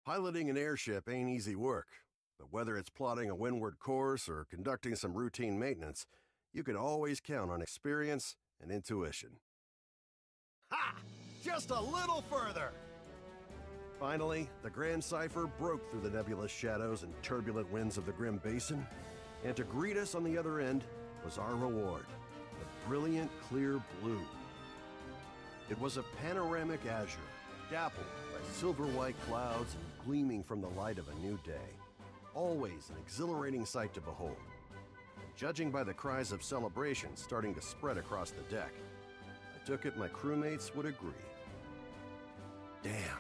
Piloting an airship ain't easy work, but whether it's plotting a windward course or conducting some routine maintenance, you can always count on experience and intuition. Ha! Just a little further! Finally, the Grand Cipher broke through the nebulous shadows and turbulent winds of the grim basin, and to greet us on the other end was our reward, the brilliant clear blue. It was a panoramic azure, dappled by silver-white clouds and gleaming from the light of a new day. Always an exhilarating sight to behold. Judging by the cries of celebration starting to spread across the deck, I took it my crewmates would agree. Damn,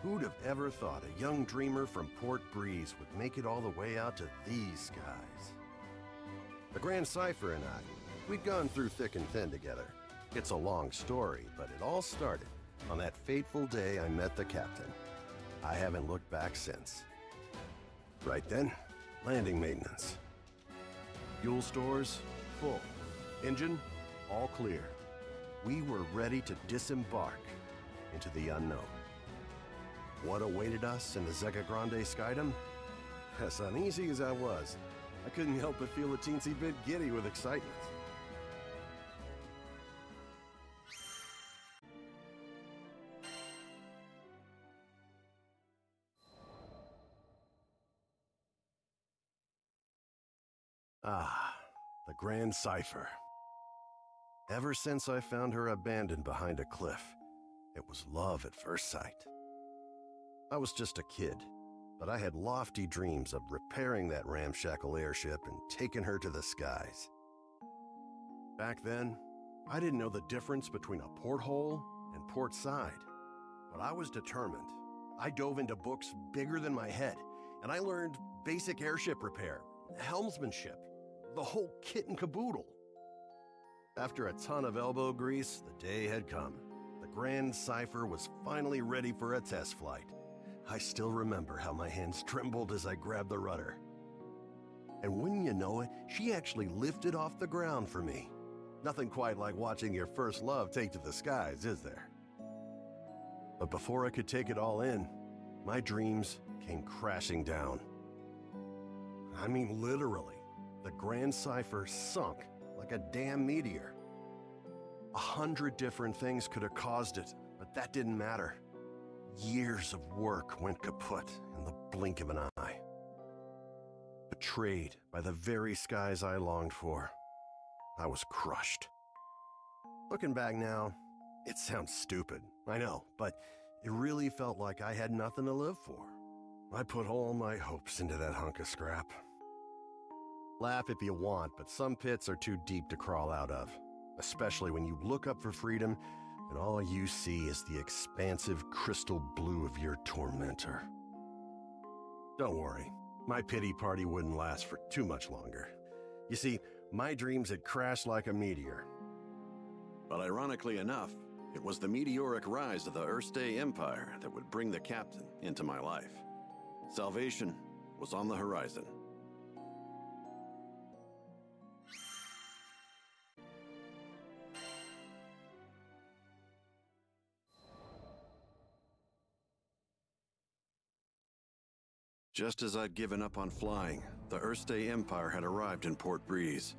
who'd have ever thought a young dreamer from Port Breeze would make it all the way out to these skies? The Grand Cipher and I, we'd gone through thick and thin together. It's a long story, but it all started on that fateful day I met the captain. I haven't looked back since. Right then, landing maintenance. Fuel stores, full. Engine, all clear. We were ready to disembark into the unknown. What awaited us in the Zegagrande Skydom? As uneasy as I was, I couldn't help but feel a teensy bit giddy with excitement. Ah, the Grand Cipher. Ever since I found her abandoned behind a cliff, it was love at first sight. I was just a kid, but I had lofty dreams of repairing that ramshackle airship and taking her to the skies. Back then, I didn't know the difference between a porthole and port side, but I was determined. I dove into books bigger than my head, and I learned basic airship repair, helmsmanship, the whole kit and caboodle. After a ton of elbow grease, the day had come. The Grand Cipher was finally ready for a test flight. I still remember how my hands trembled as I grabbed the rudder. And wouldn't you know it, she actually lifted off the ground for me. Nothing quite like watching your first love take to the skies, is there? But before I could take it all in, my dreams came crashing down. I mean literally. The Grand Cipher sunk like a damn meteor. 100 different things could have caused it, but that didn't matter. Years of work went kaput in the blink of an eye. Betrayed by the very skies I longed for, I was crushed. Looking back now, it sounds stupid, I know, but it really felt like I had nothing to live for. I put all my hopes into that hunk of scrap. Laugh if you want, but some pits are too deep to crawl out of, especially when you look up for freedom and all you see is the expansive crystal blue of your tormentor. Don't worry, my pity party wouldn't last for too much longer. You see, my dreams had crashed like a meteor. But ironically enough, it was the meteoric rise of the Erste Empire that would bring the captain into my life. Salvation was on the horizon. Just as I'd given up on flying, the Erste Empire had arrived in Port Breeze,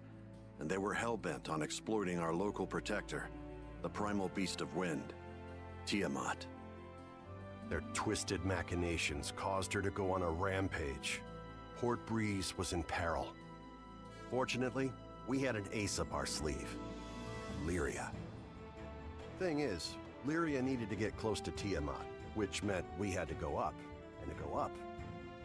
and they were hell-bent on exploiting our local protector, the primal beast of wind, Tiamat. Their twisted machinations caused her to go on a rampage. Port Breeze was in peril. Fortunately, we had an ace up our sleeve, Lyria. Thing is, Lyria needed to get close to Tiamat, which meant we had to go up, and to go up,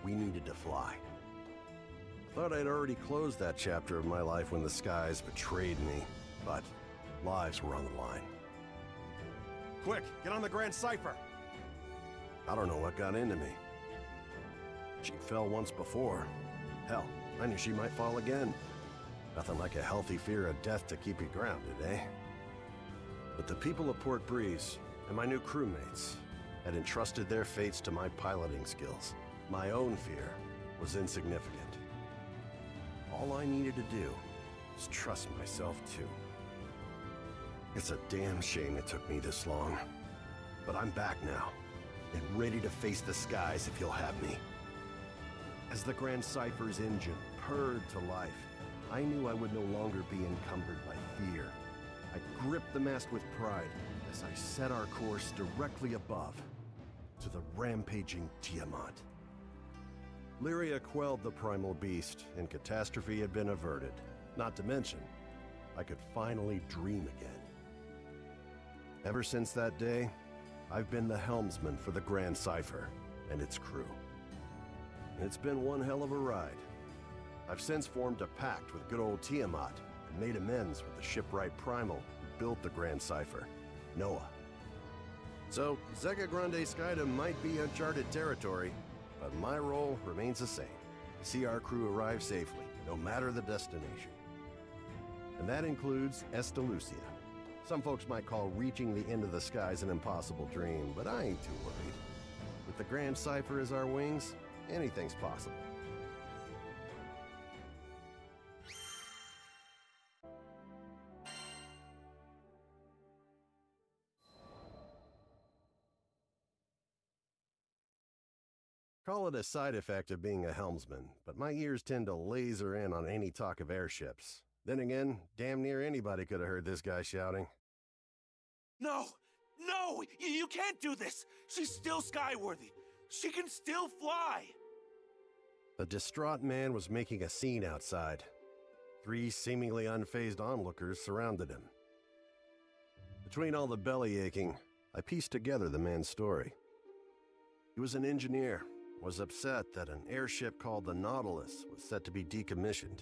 we needed to fly. I thought I'd already closed that chapter of my life when the skies betrayed me, but lives were on the line. Quick, get on the Grand Cipher! I don't know what got into me. She fell once before. Hell, I knew she might fall again. Nothing like a healthy fear of death to keep you grounded, eh? But the people of Port Breeze and my new crewmates had entrusted their fates to my piloting skills. My own fear was insignificant. All I needed to do was trust myself too. It's a damn shame it took me this long, but I'm back now, and ready to face the skies if you'll have me. As the Grand Cypher's engine purred to life, I knew I would no longer be encumbered by fear. I gripped the mast with pride as I set our course directly above to the rampaging Tiamat. Lyria quelled the primal beast, and catastrophe had been averted. Not to mention, I could finally dream again. Ever since that day, I've been the helmsman for the Grand Cypher and its crew. It's been one hell of a ride. I've since formed a pact with good old Tiamat and made amends with the shipwright Primal who built the Grand Cypher, Noah. So, Zegagrande Skydom might be uncharted territory, but my role remains the same: to see our crew arrive safely, no matter the destination. And that includes Estalucia. Some folks might call reaching the end of the skies an impossible dream, but I ain't too worried. With the Grand Cypher as our wings, anything's possible. Call it a side effect of being a helmsman, but my ears tend to laser in on any talk of airships. Then again, damn near anybody could have heard this guy shouting. No! No! You can't do this! She's still skyworthy! She can still fly! The distraught man was making a scene outside. 3 seemingly unfazed onlookers surrounded him. Between all the belly aching, I pieced together the man's story. He was an engineer, was upset that an airship called the Nautilus was set to be decommissioned.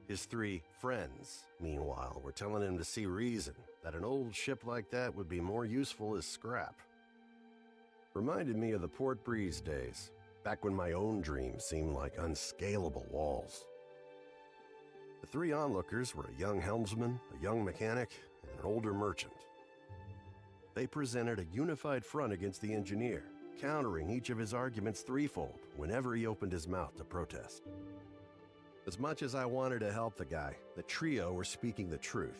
His 3 friends, meanwhile, were telling him to see reason, that an old ship like that would be more useful as scrap. Reminded me of the Port Breeze days, back when my own dreams seemed like unscalable walls. The 3 onlookers were a young helmsman, a young mechanic, and an older merchant. They presented a unified front against the engineer, countering each of his arguments threefold whenever he opened his mouth to protest. As much as I wanted to help the guy, the trio were speaking the truth.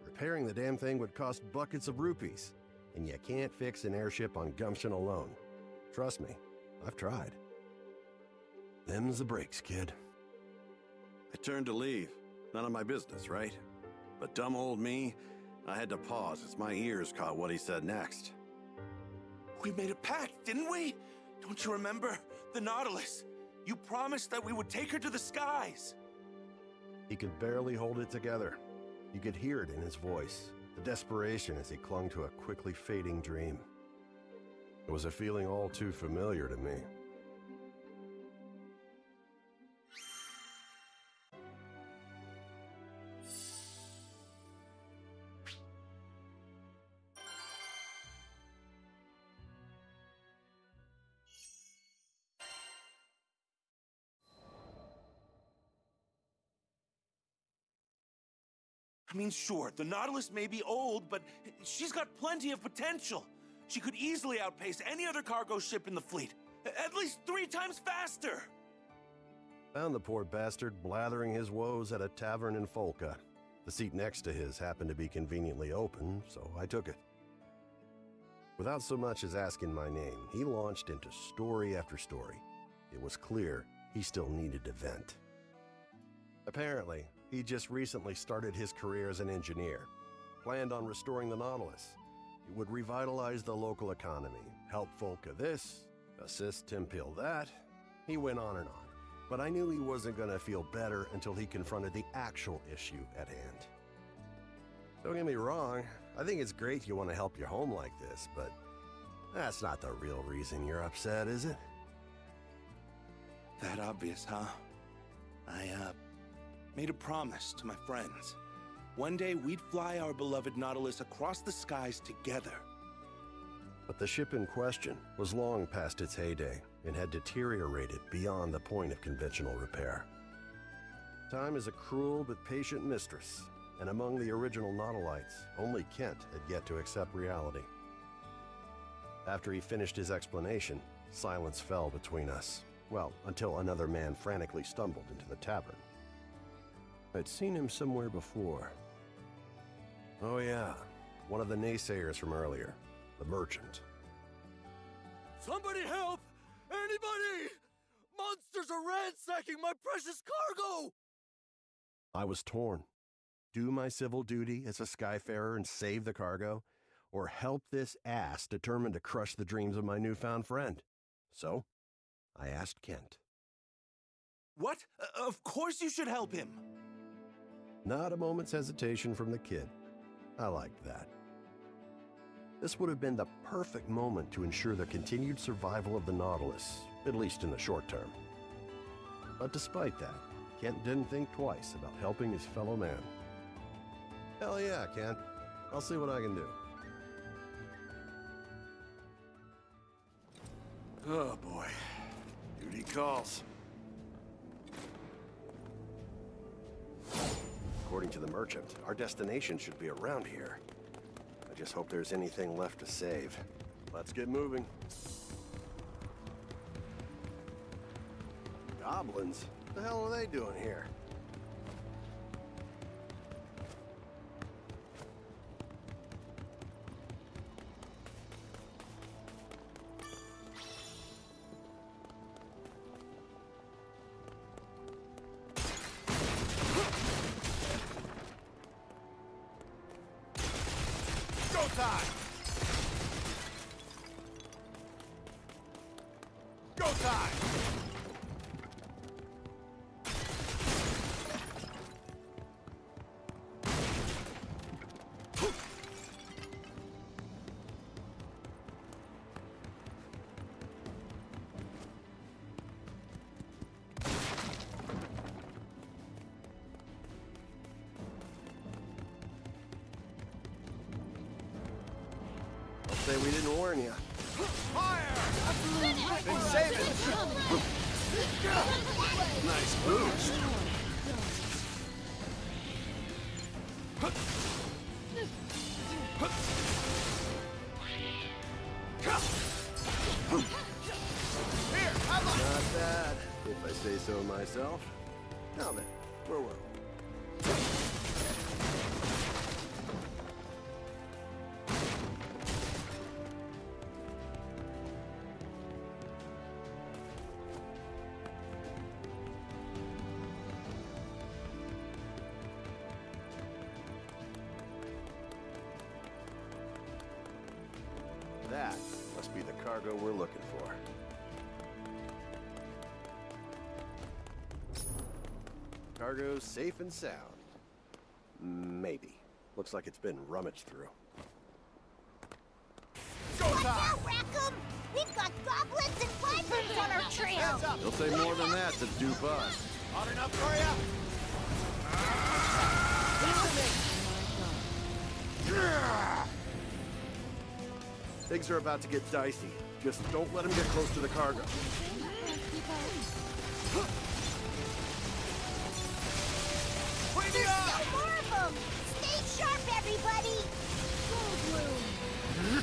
Repairing the damn thing would cost buckets of rupees, and you can't fix an airship on gumption alone. Trust me, I've tried. Them's the breaks, kid. I turned to leave. None of my business, right? But dumb old me, I had to pause as my ears caught what he said next. We made a pact, didn't we? Don't you remember? The Nautilus. You promised that we would take her to the skies. He could barely hold it together. You could hear it in his voice, the desperation as he clung to a quickly fading dream. It was a feeling all too familiar to me. I mean, sure, the Nautilus may be old, but she's got plenty of potential. She could easily outpace any other cargo ship in the fleet, at least 3 times faster. Found the poor bastard blathering his woes at a tavern in Folca. The seat next to his happened to be conveniently open, so I took it. Without so much as asking my name, he launched into story after story. It was clear he still needed to vent. Apparently, he just recently started his career as an engineer, planned on restoring the Nautilus. It would revitalize the local economy, help Folca this, assist Timpil that. He went on and on, but I knew he wasn't going to feel better until he confronted the actual issue at hand. Don't get me wrong, I think it's great you want to help your home like this, but that's not the real reason you're upset, is it? That obvious, huh? I, made a promise to my friends. One day we'd fly our beloved Nautilus across the skies together. But the ship in question was long past its heyday and had deteriorated beyond the point of conventional repair. Time is a cruel but patient mistress, and among the original Nautilites, only Kent had yet to accept reality. After he finished his explanation, silence fell between us. Well, until another man frantically stumbled into the tavern. I'd seen him somewhere before. Oh yeah, one of the naysayers from earlier, the merchant. Somebody help! Anybody! Monsters are ransacking my precious cargo! I was torn. Do my civil duty as a skyfarer and save the cargo, or help this ass determined to crush the dreams of my newfound friend? So, I asked Kent. What? Of course you should help him. Not a moment's hesitation from the kid. I liked that. This would have been the perfect moment to ensure the continued survival of the Nautilus, at least in the short term. But despite that, Kent didn't think twice about helping his fellow man. Hell yeah, Kent. I'll see what I can do. Oh boy. Duty calls. According to the merchant, our destination should be around here. I just hope there's anything left to save. Let's get moving. Goblins? What the hell are they doing here? Say we didn't warn you. Fire! Been saving! Nice boost! Here, have a... Not bad, if I say so myself. Now then, where were we? That must be the cargo we're looking for. Cargo's safe and sound. Maybe. Looks like it's been rummaged through. Watch out, Rackham! We've got goblins and vipers on our trail! They'll say more than that to dupe us. Hot enough for ya? Things are about to get dicey. Just don't let them get close to the cargo. Wait up! More of them! Stay sharp, everybody!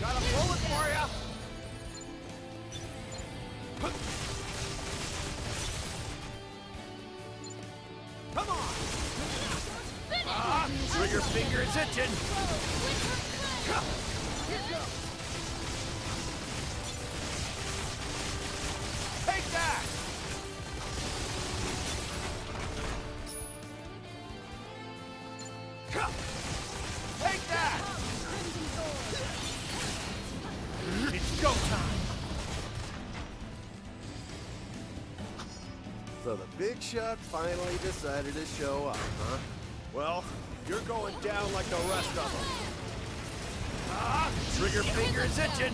Got a bullet for ya! Come on! Trigger finger is itching! Take that! Take that! It's go time! So the big shot finally decided to show up, huh? Well, you're going down like the rest of them. Trigger finger is itching!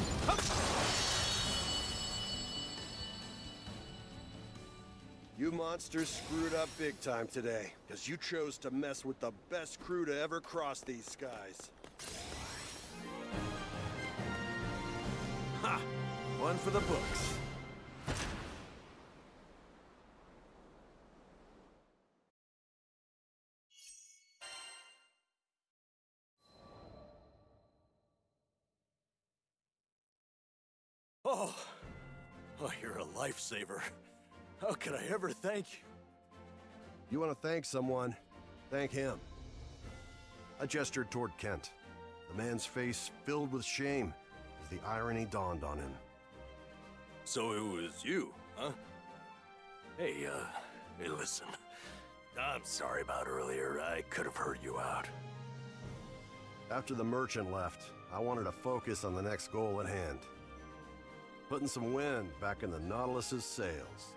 You monsters screwed up big time today, because you chose to mess with the best crew to ever cross these skies. Ha! One for the books. Oh, you're a lifesaver. How could I ever thank you? You want to thank someone? Thank him. I gestured toward Kent. The man's face filled with shame as the irony dawned on him. So it was you, huh? Hey, listen. I'm sorry about earlier. I could have heard you out. After the merchant left, I wanted to focus on the next goal at hand. Putting some wind back in the Nautilus's sails.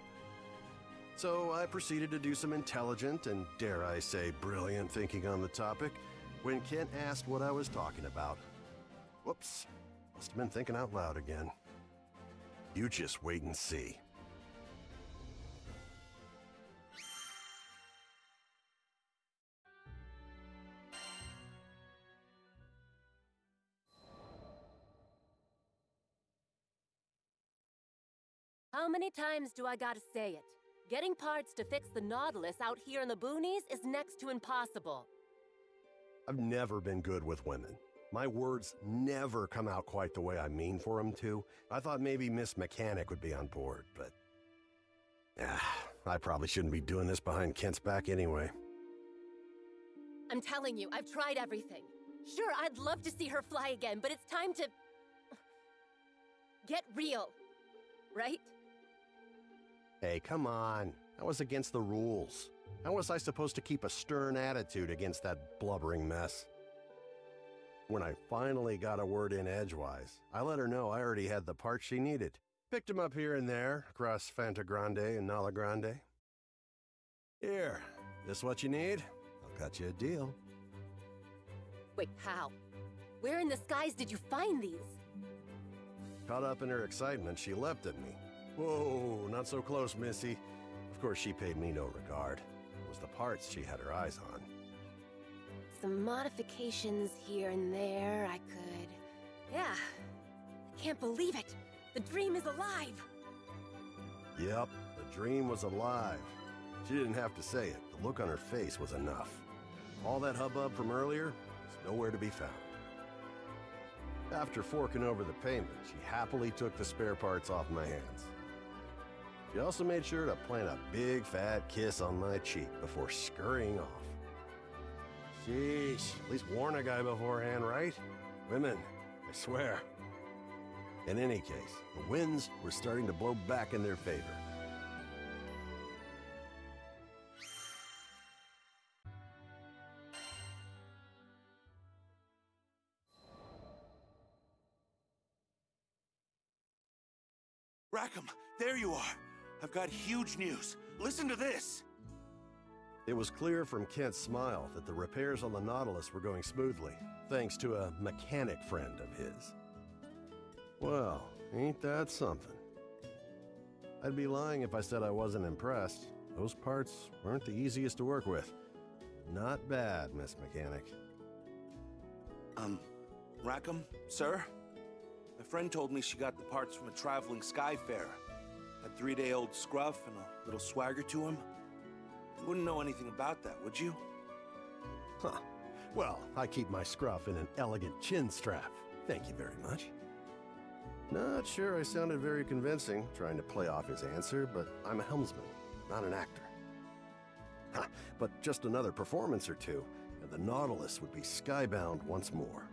So I proceeded to do some intelligent and, dare I say, brilliant thinking on the topic when Kent asked what I was talking about. Whoops, must have been thinking out loud again. You just wait and see. How many times do I gotta say it? Getting parts to fix the Nautilus out here in the boonies is next to impossible. I've never been good with women. My words never come out quite the way I mean for them to. I thought maybe Miss Mechanic would be on board, but... I probably shouldn't be doing this behind Kent's back anyway. I'm telling you, I've tried everything. Sure, I'd love to see her fly again, but it's time to... get real. Right? Hey, come on. That was against the rules. How was I supposed to keep a stern attitude against that blubbering mess? When I finally got a word in edgewise, I let her know I already had the parts she needed. Picked them up here and there, across Fantagrande and Nala Grande. Here, this what you need? I'll cut you a deal. Wait, how? Where in the skies did you find these? Caught up in her excitement, she leapt at me. Whoa, not so close, Missy. Of course, she paid me no regard. It was the parts she had her eyes on. Some modifications here and there, I could... Yeah. I can't believe it. The dream is alive. Yep, the dream was alive. She didn't have to say it. The look on her face was enough. All that hubbub from earlier was nowhere to be found. After forking over the payment, she happily took the spare parts off my hands. She also made sure to plant a big fat kiss on my cheek before scurrying off. Sheesh, at least warn a guy beforehand, right? Women, I swear. In any case, the winds were starting to blow back in their favor. Rackam, there you are. I've got huge news. Listen to this. It was clear from Kent's smile that the repairs on the Nautilus were going smoothly, thanks to a mechanic friend of his. Well, ain't that something? I'd be lying if I said I wasn't impressed. Those parts weren't the easiest to work with. Not bad, Miss Mechanic. Rackam, sir? My friend told me she got the parts from a traveling skyfarer. That 3-day-old scruff and a little swagger to him. You wouldn't know anything about that, would you? Huh. Well, I keep my scruff in an elegant chin strap. Thank you very much. Not sure I sounded very convincing trying to play off his answer, but I'm a helmsman, not an actor. Ha! But just another performance or two, and the Nautilus would be skybound once more.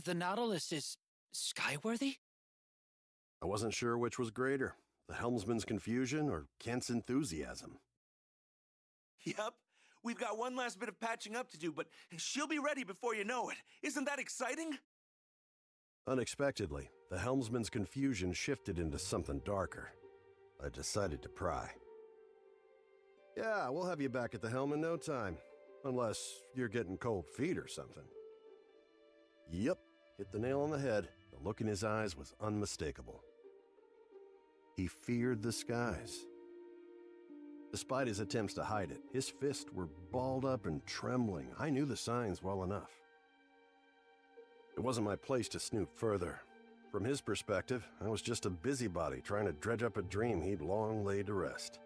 The Nautilus is skyworthy? I wasn't sure which was greater, the helmsman's confusion or Kent's enthusiasm. Yep. We've got one last bit of patching up to do, but she'll be ready before you know it. Isn't that exciting? Unexpectedly, the helmsman's confusion shifted into something darker. I decided to pry. Yeah, we'll have you back at the helm in no time. Unless you're getting cold feet or something. Yep, hit the nail on the head. The look in his eyes was unmistakable. He feared the skies. Despite his attempts to hide it, his fists were balled up and trembling. I knew the signs well enough. It wasn't my place to snoop further. From his perspective, I was just a busybody trying to dredge up a dream he'd long laid to rest.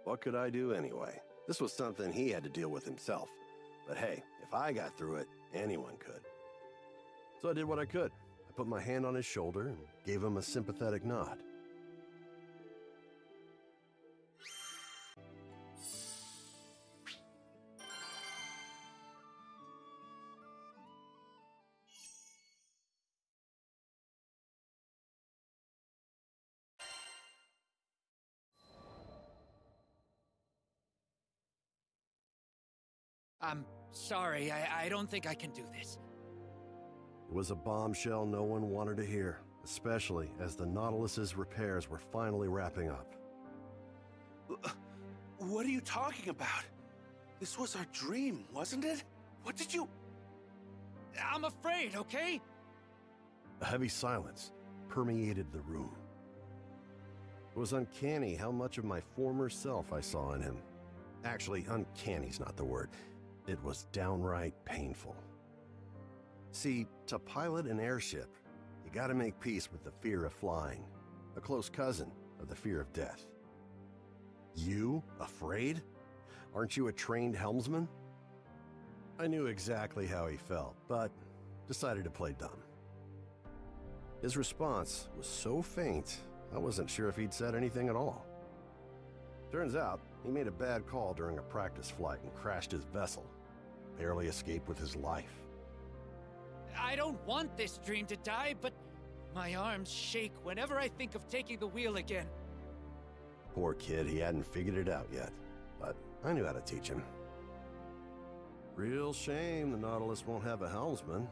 What could I do anyway? This was something he had to deal with himself. But hey, if I got through it, anyone could. So I did what I could. I put my hand on his shoulder and gave him a sympathetic nod. I'm sorry, I don't think I can do this. It was a bombshell no one wanted to hear, especially as the Nautilus's repairs were finally wrapping up. What are you talking about? This was our dream, wasn't it? What did you... I'm afraid, okay? A heavy silence permeated the room. It was uncanny how much of my former self I saw in him. Actually, uncanny's not the word. It was downright painful. See, to pilot an airship, you gotta make peace with the fear of flying, a close cousin of the fear of death. You, afraid? Aren't you a trained helmsman? I knew exactly how he felt, but decided to play dumb. His response was so faint, I wasn't sure if he'd said anything at all. Turns out, he made a bad call during a practice flight and crashed his vessel. Barely escaped with his life. I don't want this dream to die, but my arms shake whenever I think of taking the wheel again. Poor kid, he hadn't figured it out yet, but I knew how to teach him. Real shame the Nautilus won't have a helmsman.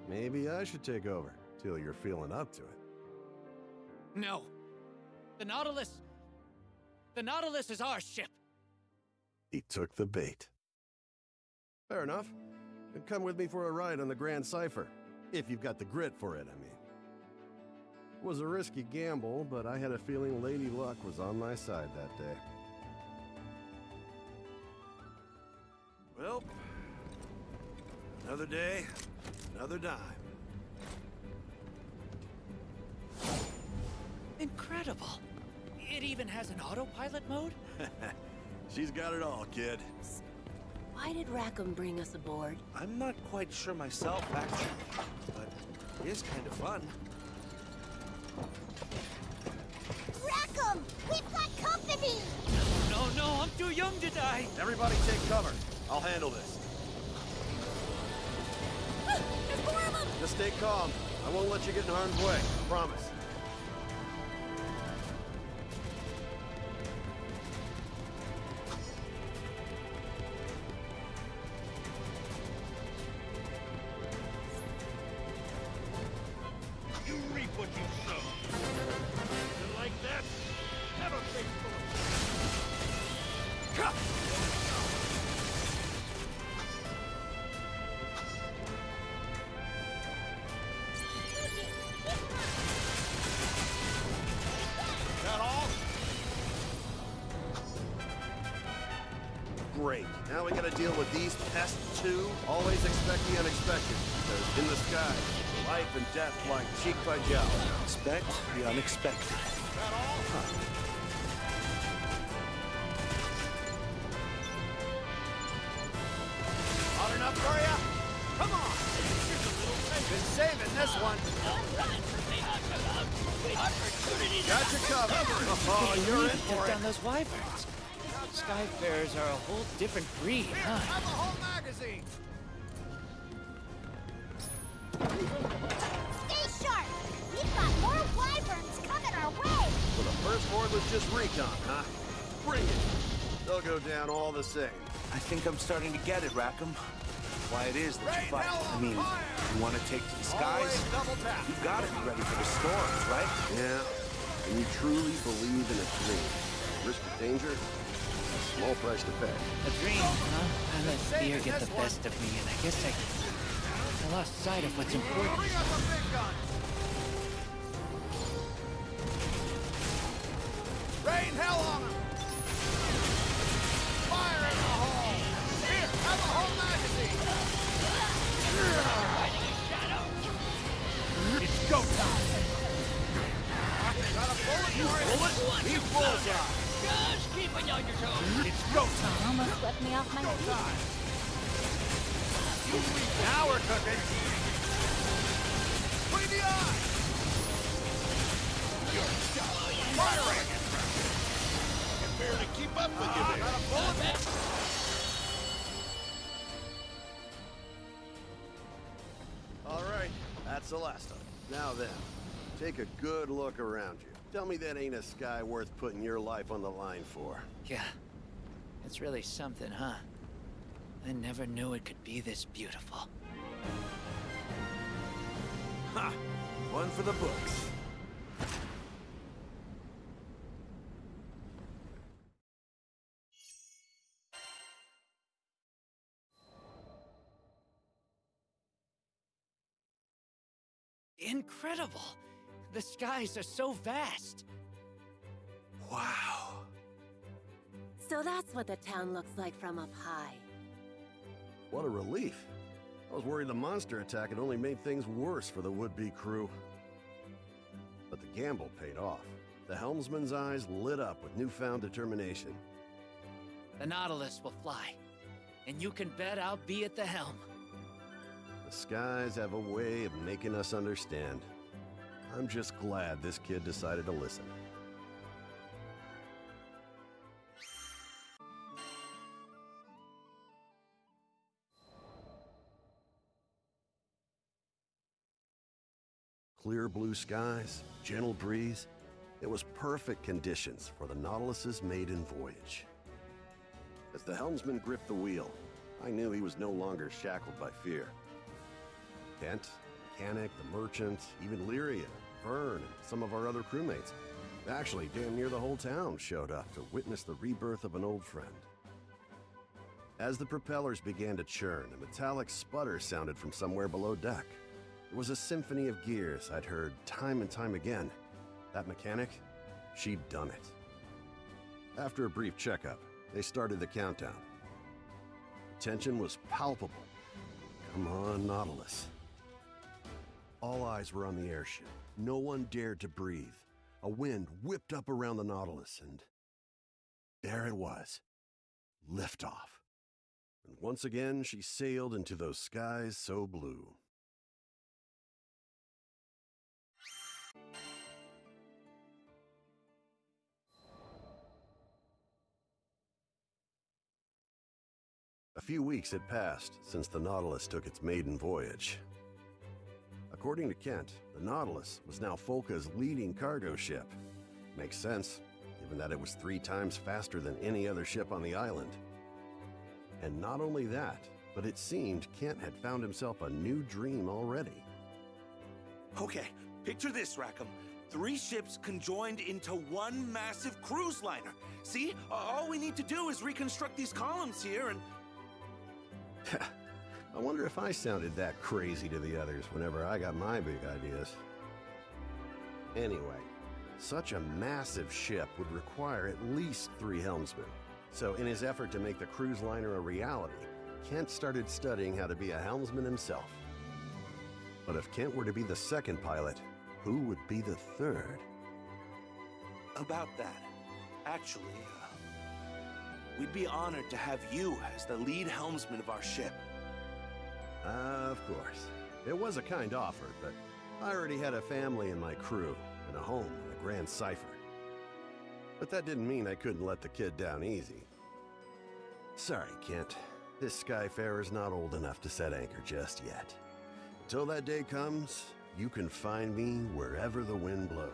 Maybe I should take over, till you're feeling up to it. No. The Nautilus is our ship. He took the bait. Fair enough. Then come with me for a ride on the Grand Cipher. If you've got the grit for it, I mean. It was a risky gamble, but I had a feeling Lady Luck was on my side that day. Well, another day, another dime. Incredible. It even has an autopilot mode? She's got it all, kid. Why did Rackam bring us aboard? I'm not quite sure myself, actually, but it is kind of fun. Rackham! We've got company! No, I'm too young to die. Everybody take cover. I'll handle this. There's more of them! Just stay calm. I won't let you get in harm's way. Promise. You reap what you sow. You like that? Have a face full of... That all? Great. Now we gotta deal with these pests too. Always expect the unexpected, because in the sky, life and death fly cheek by jowl. Expect the unexpected. That all? Hot enough for ya? Come on! Been saving this one. Got your cover. Oh, you're in Took for down it. those wyverns. Skyfarers are a whole different breed, huh? Have a whole magazine. Stay sharp! We've got more wyverns coming our way! So the first horde was just recon, huh? Bring it. They'll go down all the same. I think I'm starting to get it, Rackham. Why it is that you fight. I mean, you want to take to the skies? Double tap. You've got to be ready for the storms, right? Yeah. And you truly believe in a dream. Risk of danger? A small price to pay. A dream, huh? I let fear get the best of me, and I guess I lost sight of what's important. Bring up a big gun. Rain hell on him. Fire in the hole. Here, have a whole magazine. It's go time. Got a bullet for it. Bullet? He's bullseye. Just keeping on your toes. It's go time. Almost swept me off my Go feet. time. Now we're cooking. Between the eyes. Firing. I can barely keep up with you there. Got a bullet. All right, that's the last of it. Now then, take a good look around you. Tell me that ain't a sky worth putting your life on the line for. Yeah. It's really something, huh? I never knew it could be this beautiful. Ha! One for the books. Incredible! The skies are so vast! Wow. So that's what the town looks like from up high. What a relief. I was worried the monster attack had only made things worse for the would-be crew. But the gamble paid off. The helmsman's eyes lit up with newfound determination. The Nautilus will fly, and you can bet I'll be at the helm. The skies have a way of making us understand. I'm just glad this kid decided to listen. Clear blue skies, gentle breeze. It was perfect conditions for the Nautilus's maiden voyage. As the helmsman gripped the wheel, I knew he was no longer shackled by fear. Kent, the mechanic, the merchant, even Lyria, Vyrn, and some of our other crewmates. Actually, damn near the whole town showed up to witness the rebirth of an old friend. As the propellers began to churn, a metallic sputter sounded from somewhere below deck. It was a symphony of gears I'd heard time and time again. That mechanic, she'd done it. After a brief checkup, they started the countdown. The tension was palpable. Come on, Nautilus. All eyes were on the airship. No one dared to breathe. A wind whipped up around the Nautilus, and there it was. Liftoff. And once again, she sailed into those skies so blue. A few weeks had passed since the Nautilus took its maiden voyage. According to Kent, the Nautilus was now Folka's leading cargo ship. Makes sense, given that it was 3 times faster than any other ship on the island. And not only that, but it seemed Kent had found himself a new dream already. Okay, picture this, Rackam. 3 ships conjoined into one massive cruise liner. See? All we need to do is reconstruct these columns here and... I wonder if I sounded that crazy to the others whenever I got my big ideas. Anyway, such a massive ship would require at least 3 helmsmen. So in his effort to make the cruise liner a reality, Kent started studying how to be a helmsman himself. But if Kent were to be the second pilot, who would be the third? About that, actually, we'd be honored to have you as the lead helmsman of our ship. Of course. It was a kind offer, but I already had a family in my crew and a home in the Grand Cipher. But that didn't mean I couldn't let the kid down easy. Sorry, Kent. This skyfarer's not old enough to set anchor just yet. Until that day comes, you can find me wherever the wind blows.